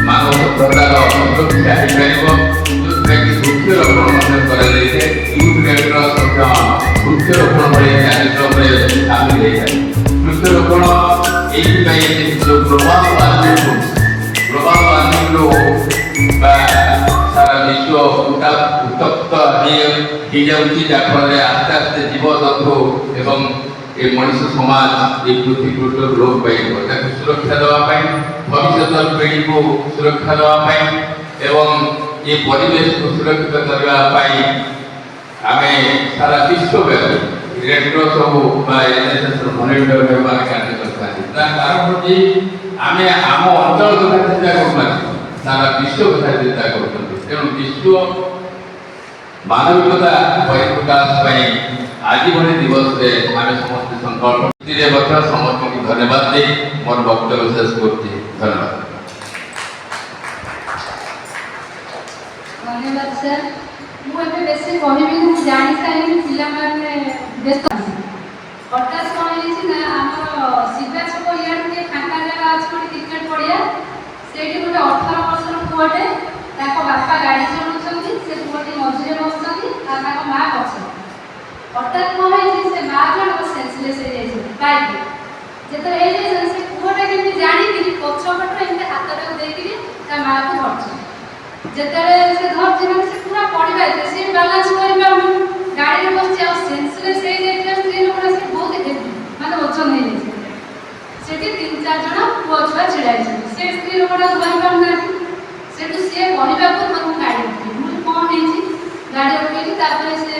ମାନବ ସଭ୍ୟତାର ସୁରକ୍ଷା ହେଇପାରିବ। ଯେଉଁଥିରେ କି ବୃକ୍ଷରୋପଣ ମଧ୍ୟ କରାଯାଇଥାଏ। ୟୁଥ୍ ଲେଗ୍ର ମଧ୍ୟ ବୃକ୍ଷରୋପଣ ଭଳି କାର୍ଯ୍ୟକ୍ରମରେ ସାମିଲ ହେଇଥାଏ। ବୃକ୍ଷରୋପଣ ଏଇଥିପାଇଁ ଯେଉଁ ଗ୍ଲୋବାଲ ୱାର୍ମିଂରୁ ବା ସାରା ବିଶ୍ୱ ଉତ୍ତପ୍ତ ହେଇଯାଉଛି, ଯାହାଫଳରେ ଆସ୍ତେ ଆସ୍ତେ ଜୀବଜନ୍ତୁ ଏବଂ ଏ ମଣିଷ ସମାଜ ଏ ପୃଥିବୀରୁ ଲୋପ ପାଇବ। ତାକୁ ସୁରକ୍ଷା ଦେବା ପାଇଁ, ଭବିଷ୍ୟତ ପିଢ଼ିକୁ ସୁରକ୍ଷା ଦେବା ପାଇଁ ଏବଂ ଏ ପରିବେଶକୁ ସୁରକ୍ଷିତ କରିବା ପାଇଁ ଆମେ ସାରା ବିଶ୍ୱବ୍ୟାପୀ ରେଡ୍ର ସବୁ ବା ଏନ୍ଏସ୍ଏସ୍ର ଭଲେଣ୍ଟିୟର ଭାବରେ କାର୍ଯ୍ୟ କରିଥାନ୍ତି। ତା କାରଣ ହେଉଛି ଆମେ ଆମ ଅଞ୍ଚଳ କଥା ଚିନ୍ତା କରୁନାହାନ୍ତି, ସାରା ବିଶ୍ୱ କଥା ଚିନ୍ତା କରୁଛନ୍ତି। ତେଣୁ ବିଶ୍ୱ ମାନବିକତା ପରିପ୍ରକାଶ ପାଇଁ ଆଜି ଭଳି ଦିବସରେ ଆମେ ସମସ୍ତେ ସଂକଳ୍ପ ମଧ୍ୟ ସମସ୍ତଙ୍କୁ ଧନ୍ୟବାଦ ଦେଇ ମୋର ବକ୍ତବ୍ୟ ଶେଷ କରୁଛି। ଧନ୍ୟବାଦ। ଧନ୍ୟବାଦ ସାର୍। ମୁଁ ଏବେ ବେଶୀ କହିବିନି, ମୁଁ ଜାଣିସାରିଲିଣି ପିଲାମାନେ ବ୍ୟସ୍ତ। ହଠାତ୍ କ'ଣ ହେଇଛି ନା, ଆମର ଶିବା ଛକ ଇଆଡ଼େ ଟିକେ ଫାଙ୍କା ଜାଗା ଅଛି, ଗୋଟେ କ୍ରିକେଟ ପଡ଼ିଆ। ସେଇଠି ଗୋଟେ 18 ବର୍ଷର ପୁଅଟେ, ତାଙ୍କ ବାପା ଗାଡ଼ି ଚଲାଉଛନ୍ତି, ସେ ପୁଅଟି ମଝିରେ ବସୁଛନ୍ତି ଆଉ ତାଙ୍କ ମା ପଛରେ। ହଠାତ୍ କ'ଣ ହେଇଛି, ସେ ମା ଜଣକ ସେନ୍ସଲେସ୍ ହେଇଯାଇଛନ୍ତି ବାଇକ୍ରେ। ଯେତେବେଳେ ହେଇଯାଇଛନ୍ତି, ସେ ପୁଅଟା କେମିତି ଜାଣିକିରି ପଛ ପଟରେ ଏମିତି ହାତଟାକୁ ଦେଇକିରି ତା ମାଆକୁ ଧରିଛନ୍ତି। ଯେତେବେଳେ ସେ ଧରିଛି ମାନେ ସେ ପୁରା ପଡ଼ିଯାଇଥିଲେ, ସେ ବାଲାନ୍ସ କରିପାରୁନି, ଗାଡ଼ିରେ ବସିଛି ଆଉ ସେନ୍ସଲେସ୍ ହେଇଯାଇଥିବା ସ୍ତ୍ରୀ ଲୋକଟା ସେ ବହୁତ ହେଭି ମାନେ ଓଜନ ହେଇଯାଇଛି। ସେଠି 3-4 ଜଣ ପୁଅ ଛୁଆ ଛିଡ଼ା ହେଇଛନ୍ତି, ସେ ସ୍ତ୍ରୀ ଲୋକଟା ଧରିପାରୁନାହାନ୍ତି। ସେଠୁ ସିଏ କହିବା ପୂର୍ବରୁ ମୁଁ ଗାଡ଼ି ରଖିଲି, ମୁଁ କ'ଣ ହେଇଛି ଗାଡ଼ି ରଖେଇଲି। ତାପରେ ସେ